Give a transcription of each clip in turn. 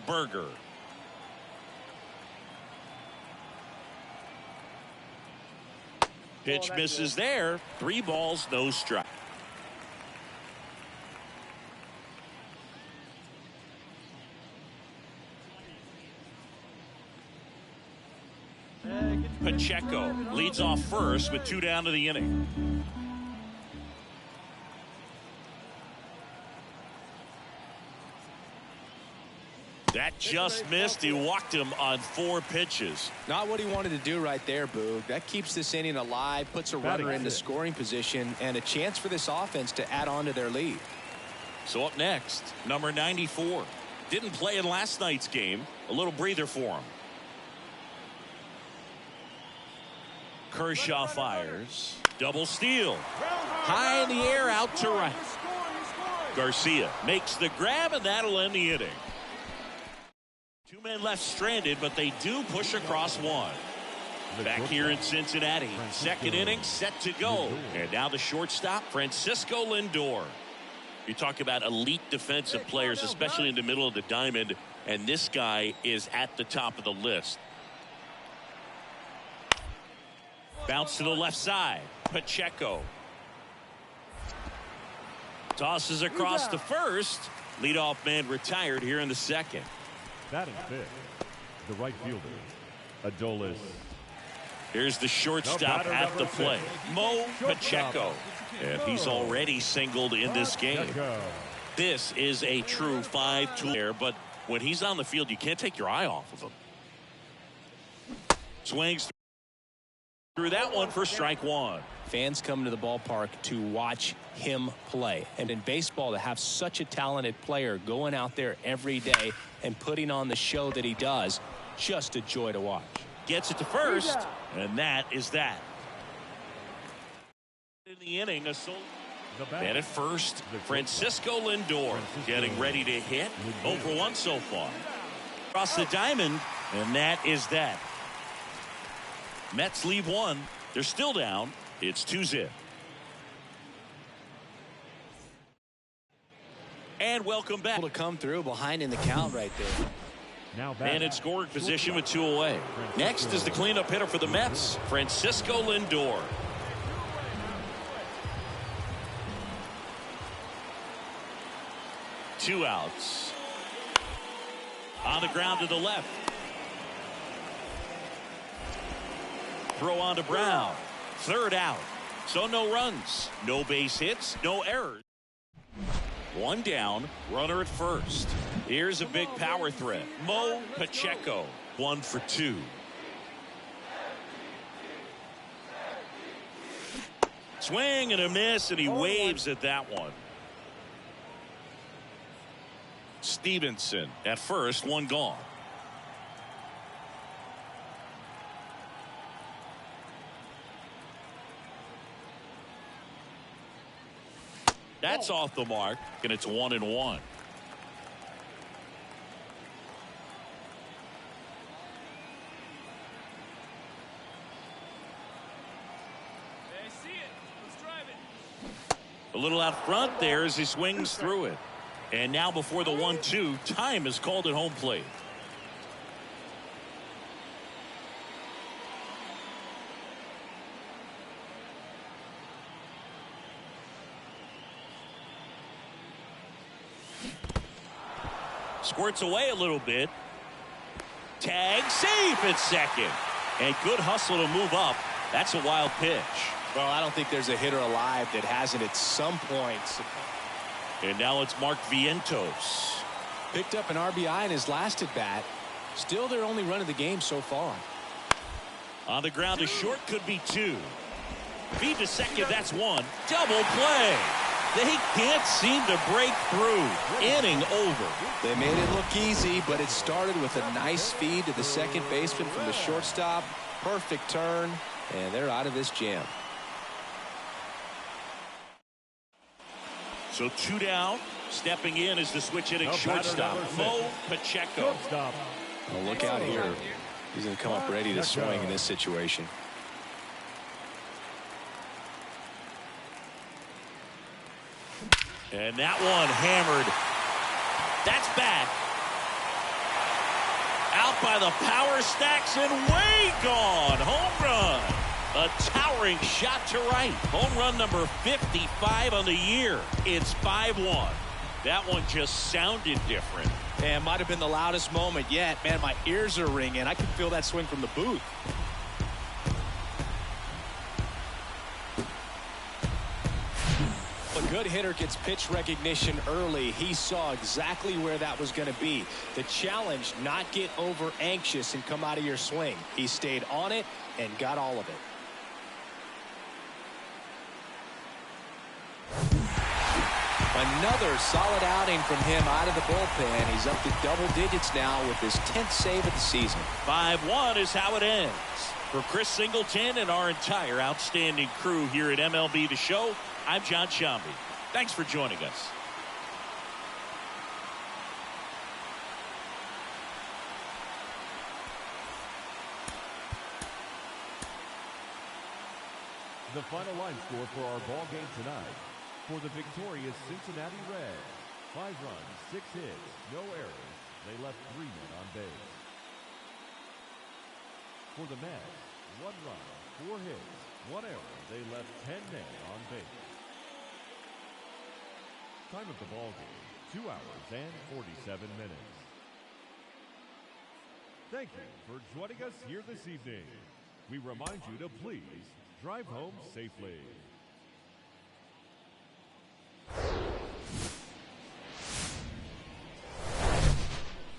Burger. Pitch misses there. 3 balls, no strike. Pacheco leads off first with 2 down to the inning. That just missed. He walked him on 4 pitches. Not what he wanted to do right there, Boog. That keeps this inning alive, puts a runner into scoring position, and a chance for this offense to add on to their lead. So up next, number 94. Didn't play in last night's game. A little breather for him. Kershaw fires. Double steal. High in the air, out to right. Garcia makes the grab, and that'll end the inning. 2 men left stranded, but they do push across 1. Back here in Cincinnati, second inning set to go. And now the shortstop, Francisco Lindor. You talk about elite defensive players, especially in the middle of the diamond, and this guy is at the top of the list. Bounce to the left side. Pacheco tosses across the first. Leadoff man retired here in the second. Batting fifth, the right fielder, Adolis. Here's the shortstop at the plate, Mo Pacheco, and he's already singled in this game. This is a true 5-tool player, but when he's on the field, you can't take your eye off of him. Swings through that one for strike 1. Fans come to the ballpark to watch him play. And in baseball, to have such a talented player going out there every day and putting on the show that he does, just a joy to watch. Gets it to first, and that is that. In the inning, and at first, Francisco Lindor getting ready to hit. 0 for 1 so far. Across the diamond, and that is that. Mets leave 1. They're still down. It's 2-0. And welcome back. Able to come through behind in the count right there. Man in scoring position with 2 away. Next is the cleanup hitter for the Mets, Francisco Lindor. Two outs. On the ground to the left. Throw on to Brown. 3rd out. So no runs, no base hits, no errors. 1 down, runner at first. Here's a big power threat. Mo Pacheco, 1 for 2. Swing and a miss, and he waves at that one. Stevenson at first, 1 gone. That's off the mark, and it's 1-1. A little out front there as he swings through it. And now before the 1-2, time is called at home plate. Squirts away a little bit. Tag safe at second. And good hustle to move up. That's a wild pitch. Well, I don't think there's a hitter alive that hasn't at some point. And now it's Mark Vientos. Picked up an RBI in his last at bat. Still their only run of the game so far. On the ground to short, could be 2. Feed to second, that's 1. Double play. They can't seem to break through. Inning over. They made it look easy, but it started with a nice feed to the second baseman from the shortstop. Perfect turn, and they're out of this jam. So 2 down. Stepping in is the switch hitting shortstop, Mo Pacheco. Well, look out here. He's going to come up ready to swing in this situation. And that one hammered. That's back. Out by the power stacks and way gone. Home run. A towering shot to right. Home run number 55 on the year. It's 5-1. That one just sounded different. And might have been the loudest moment yet. Man, my ears are ringing. I can feel that swing from the booth. A good hitter gets pitch recognition early. He saw exactly where that was going to be. The challenge, not get over anxious and come out of your swing. He stayed on it and got all of it. Another solid outing from him out of the bullpen. He's up to double digits now with his 10th save of the season. 5-1 is how it ends. For Chris Singleton and our entire outstanding crew here at MLB The Show, I'm John Shambi. Thanks for joining us. The final line score for our ball game tonight. For the victorious Cincinnati Reds, 5 runs, 6 hits, no errors. They left 3 men on base. For the Mets, 1 run, 4 hits, 1 error. They left 10 men on base. Time of the ball game, 2 hours and 47 minutes. Thank you for joining us here this evening. We remind you to please drive home safely.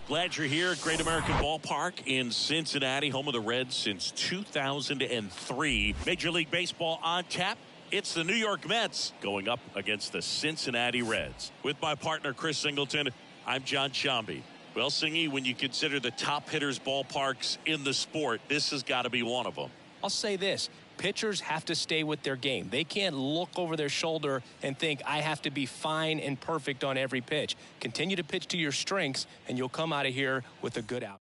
Glad you're here at Great American Ballpark in Cincinnati, home of the Reds since 2003. Major League Baseball on tap. It's the New York Mets going up against the Cincinnati Reds. With my partner, Chris Singleton, I'm John Shambi. Well, Singy, when you consider the top hitters' ballparks in the sport, this has got to be one of them. I'll say this. Pitchers have to stay with their game. They can't look over their shoulder and think, I have to be fine and perfect on every pitch. Continue to pitch to your strengths, and you'll come out of here with a good out.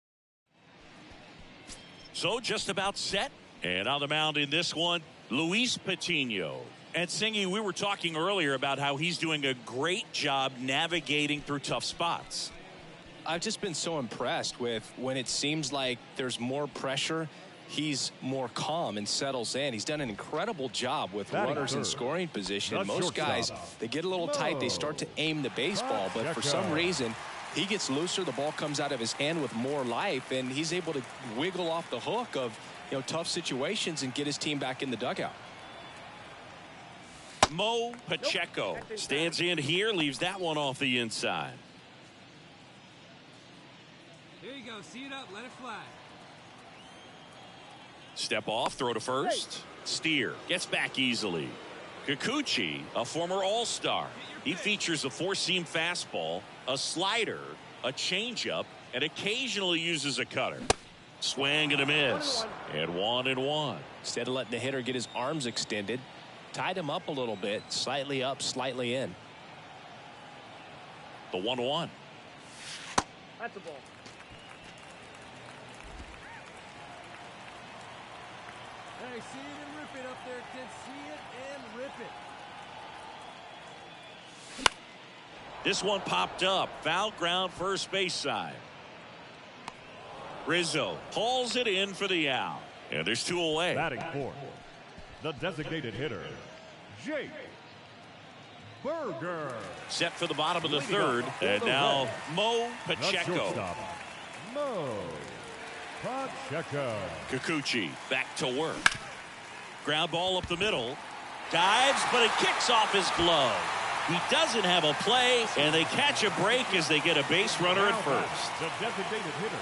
So just about set. And on the mound in this one, Luis Patino. And Singy, we were talking earlier about how he's doing a great job navigating through tough spots. I've just been so impressed with when it seems like there's more pressure, he's more calm and settles in. He's done an incredible job with runners in scoring position. Most guys, they get a little tight. They start to aim the baseball, but for some reason, he gets looser. The ball comes out of his hand with more life, and he's able to wiggle off the hook of tough situations and get his team back in the dugout. Mo Pacheco stands in here, leaves that one off the inside. Here you go. See it up. Let it fly. Step off, throw to first. Steer gets back easily. Kikuchi, a former All-Star. He features a 4-seam fastball, a slider, a changeup, and occasionally uses a cutter. Swing and a miss. And 1-1. Instead of letting the hitter get his arms extended, tied him up a little bit, slightly up, slightly in. The 1-1. That's a ball. Hey, see it and rip it up there, kid. See it and rip it. This one popped up. Foul ground, first base side. Rizzo hauls it in for the out. And there's 2 away. Batting fourth, the designated hitter, Jake Burger. Set for the bottom of the third. And now Mo Pacheco. Shortstop, Mo Pacheco. Kikuchi back to work. Ground ball up the middle. Dives, but it kicks off his glove. He doesn't have a play, and they catch a break as they get a base runner at first. The designated hitter.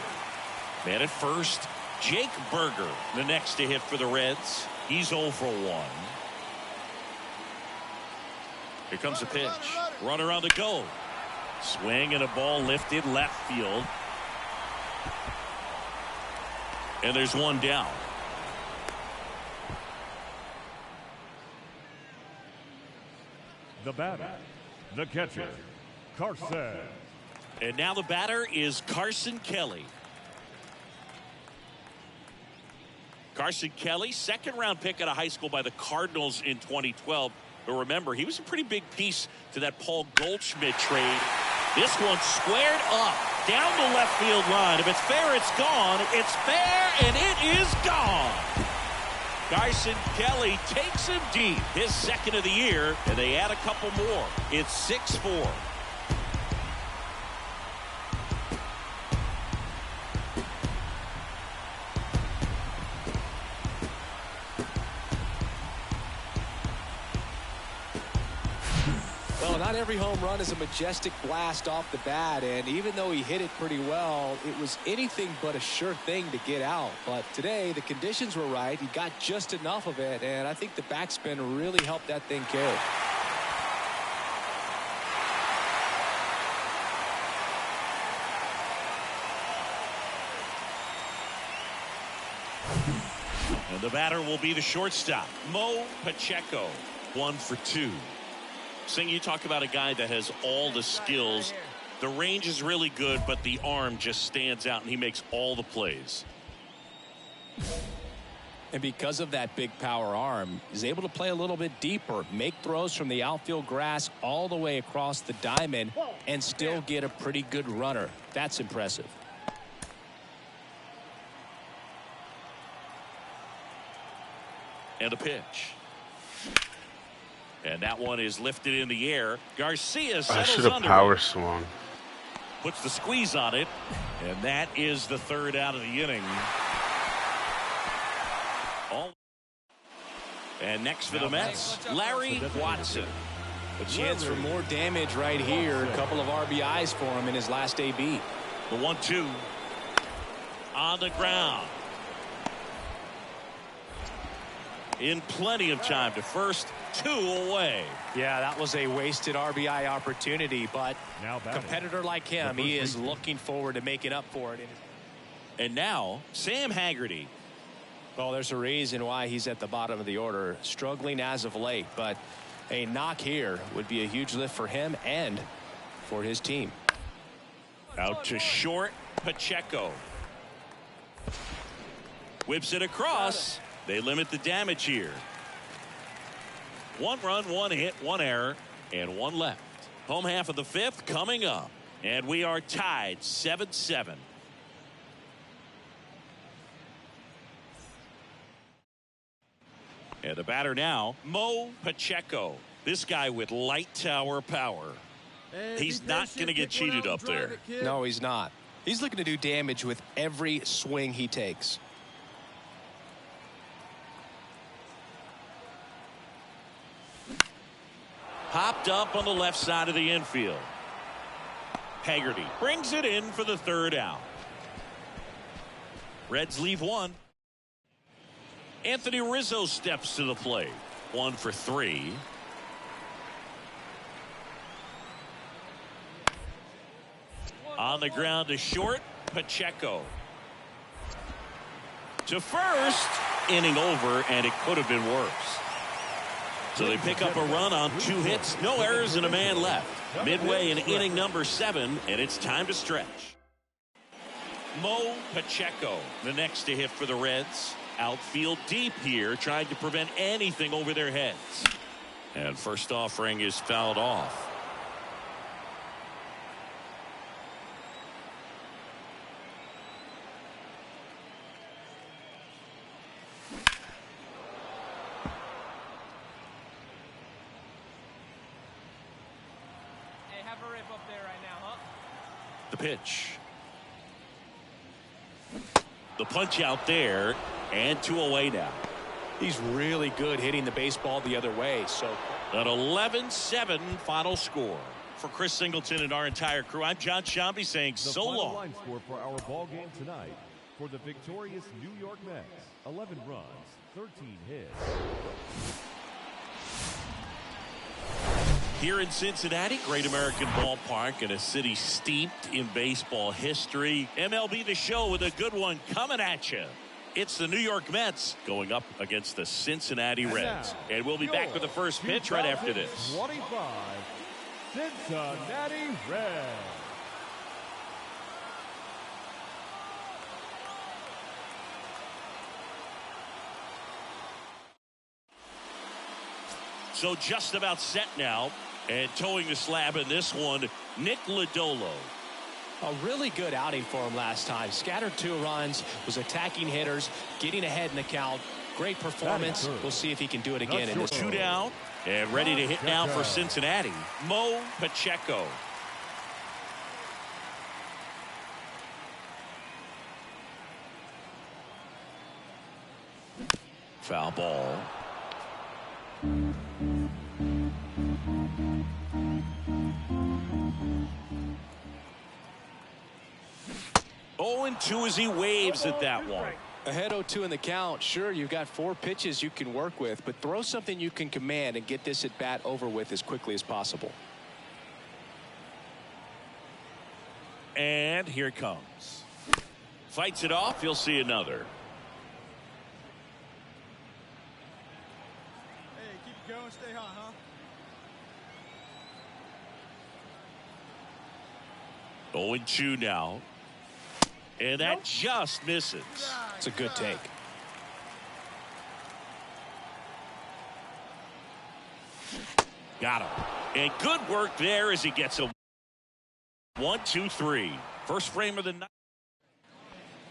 Man at first, Jake Burger, the next to hit for the Reds. He's 0 for 1. Here comes the pitch. Runner on the go. Swing and a ball lifted left field. And there's one down. The batter, the catcher, Carson. And now the batter is Carson Kelly. Carson Kelly, second-round pick out of high school by the Cardinals in 2012. But remember, he was a pretty big piece to that Paul Goldschmidt trade This one squared up down the left field line. If it's fair, it's gone. It's fair, and it is gone. Carson Kelly takes him deep, his second of the year, and they add a couple more. It's 6-4. Well, not every home run is a majestic blast off the bat, and even though he hit it pretty well, it was anything but a sure thing to get out. But today, the conditions were right. He got just enough of it, and I think the backspin really helped that thing carry. And the batter will be the shortstop, Mo Pacheco, 1 for 2. Sing, you talk about a guy that has all the skills. The range is really good, but the arm just stands out, and he makes all the plays. And because of that big power arm, he's able to play a little bit deeper, make throws from the outfield grass all the way across the diamond, and still get a pretty good runner. That's impressive. And a pitch. And that one is lifted in the air. Garcia settles I should have power swung. Puts the squeeze on it. And that is the third out of the inning. And next for the Mets, Larry Watson. A chance for more damage right here. A couple of RBIs for him in his last AB. The 1-2 on the ground. In plenty of time to first, 2 away. Yeah, that was a wasted RBI opportunity, but a competitor like him, he is looking forward to making up for it. And now, Sam Haggerty. Well, there's a reason why he's at the bottom of the order, struggling as of late, but a knock here would be a huge lift for him and for his team. Out to short, Pacheco. Whips it across. They limit the damage here. 1 run, 1 hit, 1 error, and 1 left. Home half of the 5th coming up. And we are tied 7-7. And the batter now, Mo Pacheco. This guy with light tower power. He's not going to get cheated up there. No, he's not. He's looking to do damage with every swing he takes. Popped up on the left side of the infield. Haggerty brings it in for the 3rd out. Reds leave 1. Anthony Rizzo steps to the plate. 1 for 3. On the ground to short, Pacheco. To first, inning over, and it could have been worse. So they pick up a run on 2 hits, no errors, and a man left. Midway in inning number 7, and it's time to stretch. Mo Pacheco, the next to hit for the Reds. Outfield deep here, trying to prevent anything over their heads. And first offering is fouled off. The pitch. The punch out there, and 2 away now. He's really good hitting the baseball the other way. So an 11-7 final score. For Chris Singleton and our entire crew, I'm John Shambi saying so long. The final line score for our ball game tonight. For the victorious New York Mets, 11 runs, 13 hits. Here in Cincinnati, Great American Ballpark, in a city steeped in baseball history. MLB The Show with a good one coming at you. It's the New York Mets going up against the Cincinnati Reds. And we'll be back with the first pitch right after this. 25 Cincinnati Reds. So just about set now. And towing the slab in this one, Nick Lodolo. A really good outing for him last time. Scattered 2 runs, was attacking hitters, getting ahead in the count. Great performance. We'll see if he can do it again in this. 2 down and ready to hit now for Cincinnati, Mo Pacheco. Foul ball. Oh, and 2 as he waves at that one. Ahead 0-2 in the count. Sure, you've got 4 pitches you can work with, but throw something you can command and get this at bat over with as quickly as possible. And here it comes. Fights it off. You'll see another. Hey, keep it going. Stay hot, huh? 0-2 now. And that just misses. It's a good take. Got him. And good work there as he gets a 1-2-3. First frame of the night.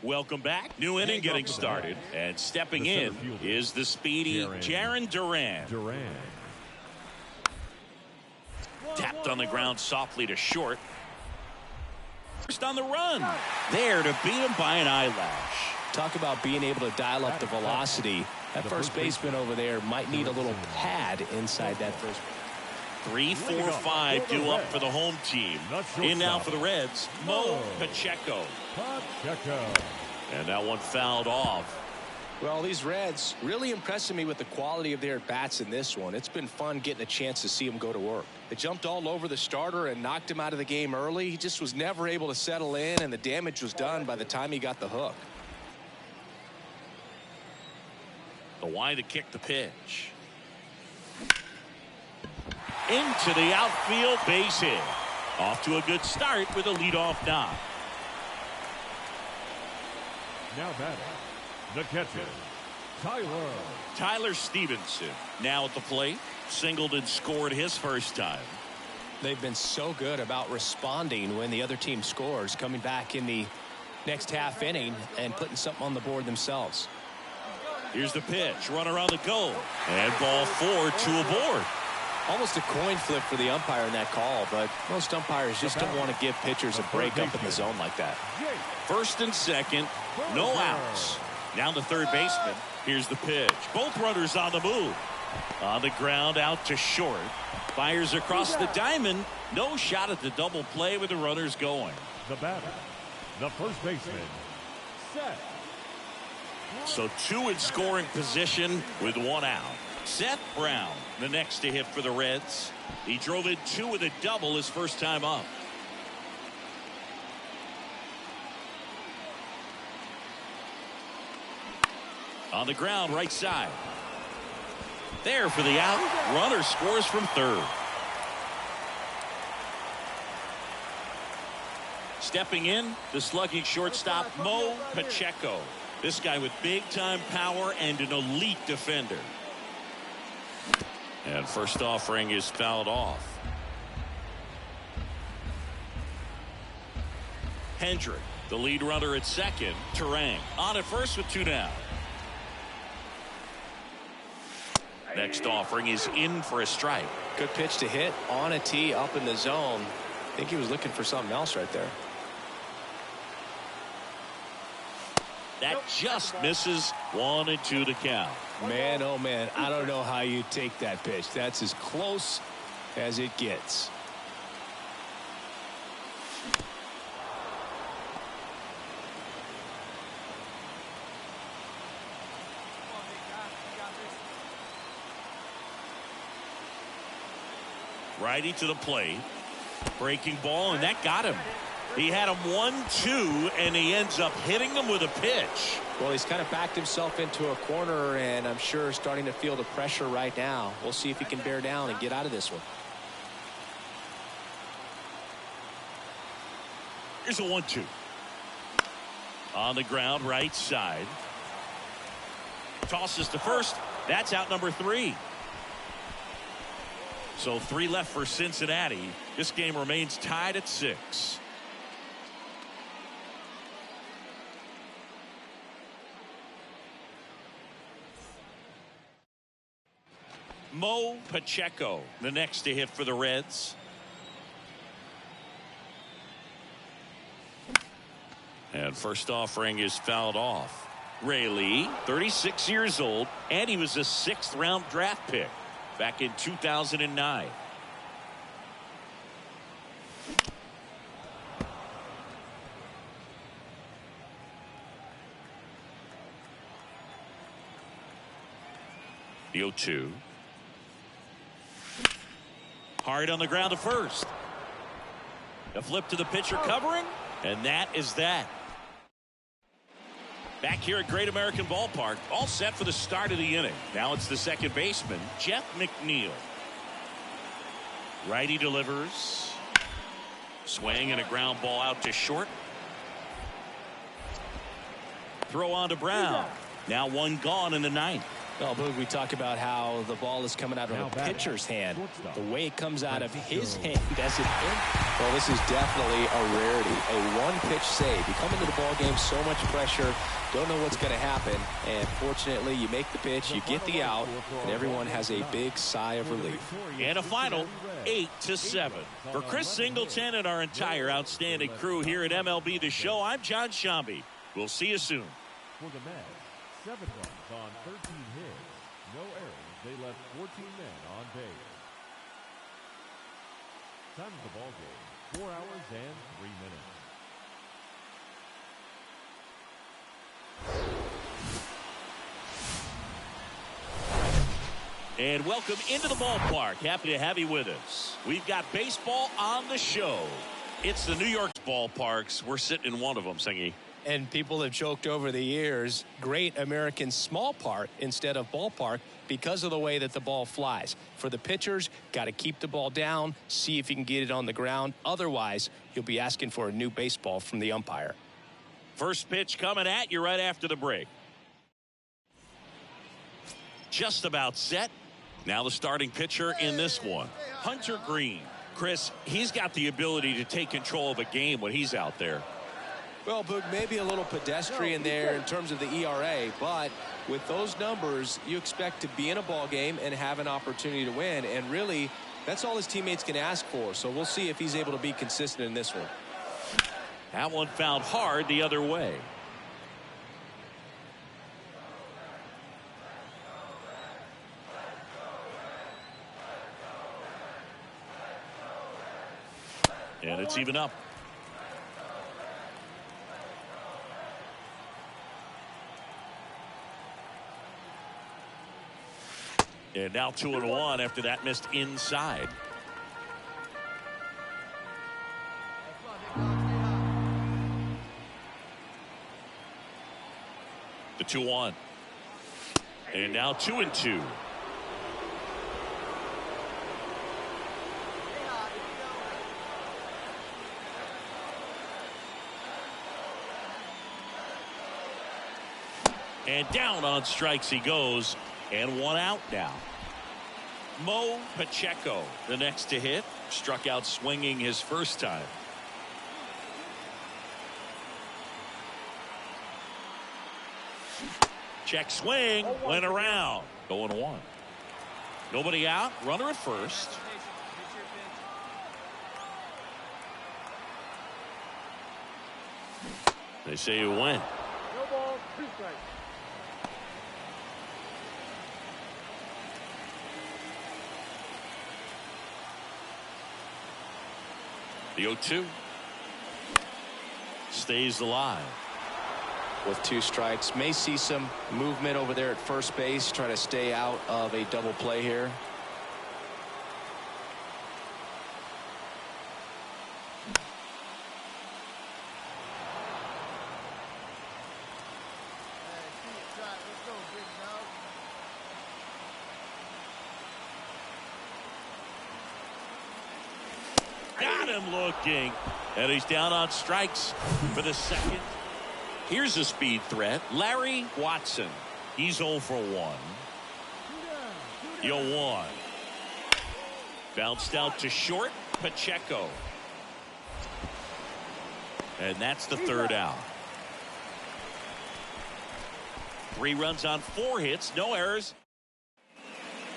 Welcome back. New inning getting started. And stepping in is the speedy Jarren Duran. Tapped on the ground softly to short. First on the run. There to beat him by an eyelash. Talk about being able to dial up the velocity. That first baseman over there might need a little pad inside that first. 3, 4, 5 due up for the home team. In now for the Reds, Mo Pacheco. And that one fouled off. Well, these Reds really impressing me with the quality of their bats in this one. It's been fun getting a chance to see them go to work. They jumped all over the starter and knocked him out of the game early. He just was never able to settle in, and the damage was done by the time he got the hook. The wide to kick the pitch. Into the outfield, base hit. Off to a good start with a leadoff knock. Now batting, the catcher, Tyler Stevenson now at the plate. Singled and scored his first time. They've been so good about responding when the other team scores, coming back in the next half inning and putting something on the board themselves. Here's the pitch. Runner on the go. And ball 4, 2 aboard. Almost a coin flip for the umpire in that call, but most umpires just don't want to give pitchers a break up in the zone like that. First and second, no outs. Now the third baseman. Here's the pitch. Both runners on the move. On the ground, out to short. Fires across the diamond. No shot at the double play with the runners going. The batter, the first baseman, set. So 2 in scoring position with 1 out. Seth Brown, the next to hit for the Reds. He drove in 2 with a double his first time up. On the ground, right side. There for the out. Runner scores from third. Stepping in, the slugging shortstop, Mo Pacheco. This guy with big-time power and an elite defender. And first offering is fouled off. Hendrick, the lead runner at second. Terang on at first with 2 down. Next offering is in for a strike. Good pitch to hit on a tee up in the zone. I think he was looking for something else right there. That just misses. 1 and 2 to count. Man, oh man, I don't know how you take that pitch. That's as close as it gets. Righty to the plate. Breaking ball, and that got him. He had him 1-2, and he ends up hitting him with a pitch. Well, he's kind of backed himself into a corner, and I'm sure starting to feel the pressure right now. We'll see if he can bear down and get out of this one. Here's a 1-2. On the ground, right side. Tosses to first. That's out number 3. So 3 left for Cincinnati. This game remains tied at 6. Mo Pacheco, the next to hit for the Reds. And first offering is fouled off. Ray Lee, 36 years old, and he was a 6th-round draft pick back in 2009. The 0-2. Hard on the ground to first. A flip to the pitcher covering, and that is that. Back here at Great American Ballpark, all set for the start of the inning. Now it's the second baseman, Jeff McNeil. Righty delivers. Swing and a ground ball out to short. Throw on to Brown. Now 1 gone in the 9th. Well, Boog, we talk about how the ball is coming out of a pitcher's hand. The way it comes out of his hand as it hits. Well, this is definitely a rarity. A one-pitch save. You come into the ball game, so much pressure, don't know what's going to happen, and fortunately, you make the pitch, you get the out, and everyone has a big sigh of relief. And a final 8-7. For Chris Singleton and our entire outstanding crew here at MLB The Show, I'm John Shambi. We'll see you soon. For the Mets, 7 runs on 13 hits, no errors. They left 14 men on base. Time of the ball game, 4 hours and 3 minutes. And welcome into the ballpark. Happy to have you with us. We've got baseball on the show. It's the New York ballparks. We're sitting in one of them, Singy. And people have joked over the years, Great American Small Park instead of ballpark because of the way that the ball flies. For the pitchers, got to keep the ball down, see if you can get it on the ground. Otherwise, you'll be asking for a new baseball from the umpire. First pitch coming at you right after the break. Just about set. Now the starting pitcher in this one, Hunter Green. Chris, he's got the ability to take control of a game when he's out there. Well, Boog, maybe a little pedestrian there in terms of the ERA, but with those numbers, you expect to be in a ball game and have an opportunity to win, and really, that's all his teammates can ask for, so we'll see if he's able to be consistent in this one. That one fouled hard the other way. And it's even up. And now 2-1 after that missed inside. The 2-1. And now 2-2. And down on strikes he goes, and 1 out now. Mo Pacheco, the next to hit, struck out swinging his first time. Check swing, went around, going 1. Nobody out, runner at first. They say you win. No ball, 2 strikes. The 0-2 stays alive. With 2 strikes, may see some movement over there at first base, try to stay out of a double play here. Got him looking, and he's down on strikes for the second. Here's a speed threat, Larry Watson. He's 0 for 1. 0-1. Bounced out to short. Pacheco. And that's the third out. 3 runs on 4 hits, no errors.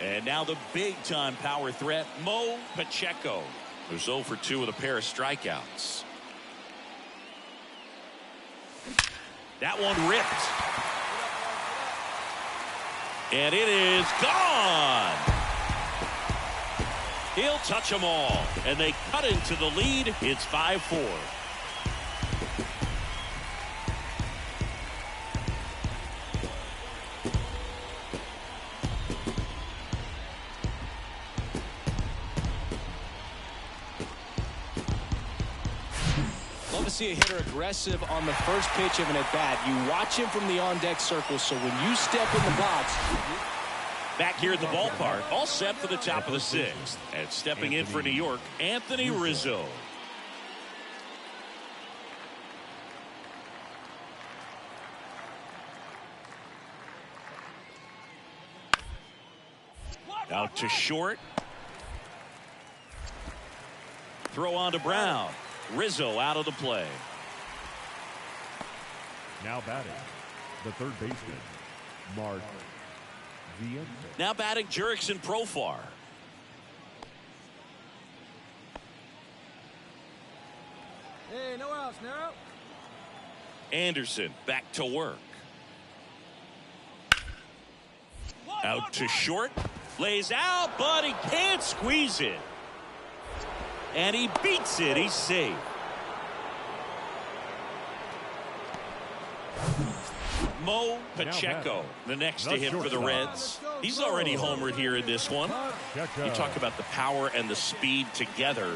And now the big-time power threat, Mo Pacheco, who's 0 for 2 with a pair of strikeouts. That one ripped. And it is gone. He'll touch them all. And they cut into the lead. It's 5-4. Love to see a hitter aggressive on the first pitch of an at-bat. You watch him from the on-deck circle, so when you step in the box. Back here at the ballpark, all set for the top of the 6th. And stepping in for New York, Anthony Rizzo. Out to short. Throw on to Brown. Rizzo out of the play. Now batting, the third baseman, Mark Vienna. Now batting Jurickson Profar. Hey, no outs now. Anderson back to work. Out to short. Lays out, but he can't squeeze it. And he beats it. He's safe. Mo Pacheco, the next to hit for the Reds. He's already homered here in this one. You talk about the power and the speed together.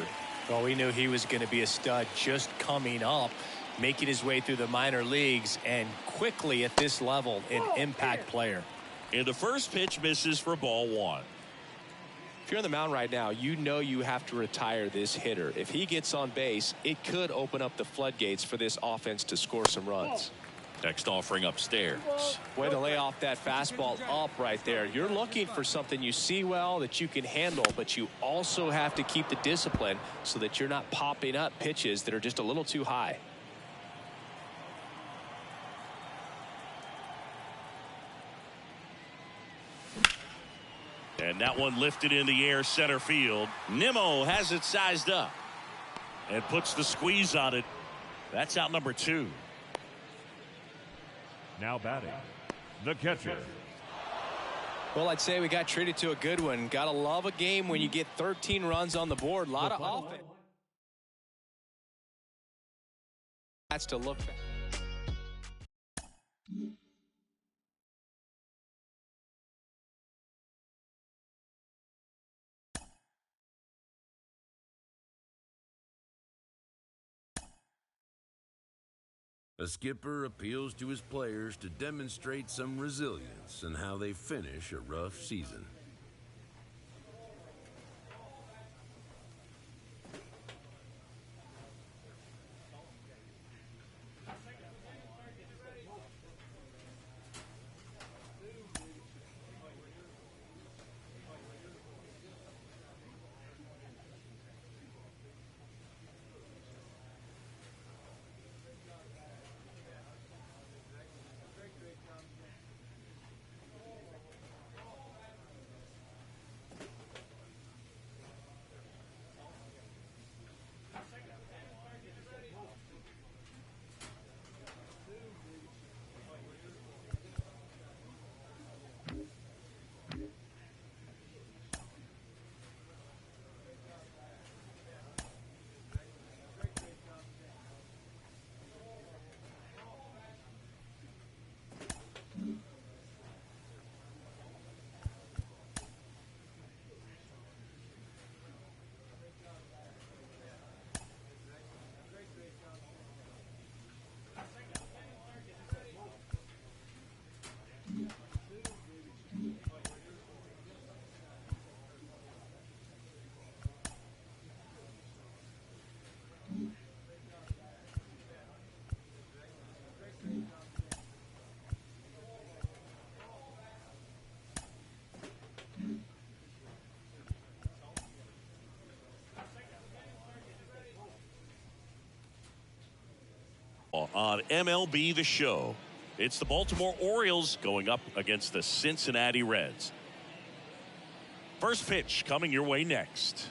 Well, we knew he was going to be a stud just coming up, making his way through the minor leagues, and quickly at this level, an impact player. And the first pitch misses for ball 1. If you're on the mound right now, you know you have to retire this hitter. If he gets on base, it could open up the floodgates for this offense to score some runs. Next offering upstairs. Way to lay off that fastball up right there. You're looking for something you see well that you can handle, but you also have to keep the discipline so that you're not popping up pitches that are just a little too high. And that one lifted in the air center field. Nimmo has it sized up and puts the squeeze on it. That's out number 2. Now batting, the catcher. Well, I'd say we got treated to a good one. Gotta love a game when you get 13 runs on the board. A lot of offense. That's to look back. A skipper appeals to his players to demonstrate some resilience in how they finish a rough season. On MLB The Show, it's the Baltimore Orioles going up against the Cincinnati Reds. First pitch coming your way next.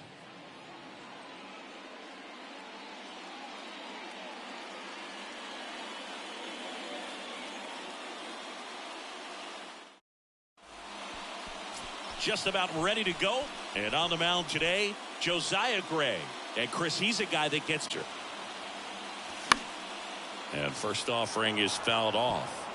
Just about ready to go. And on the mound today, Josiah Gray. And Chris, he's a guy that gets her. And first offering is fouled off.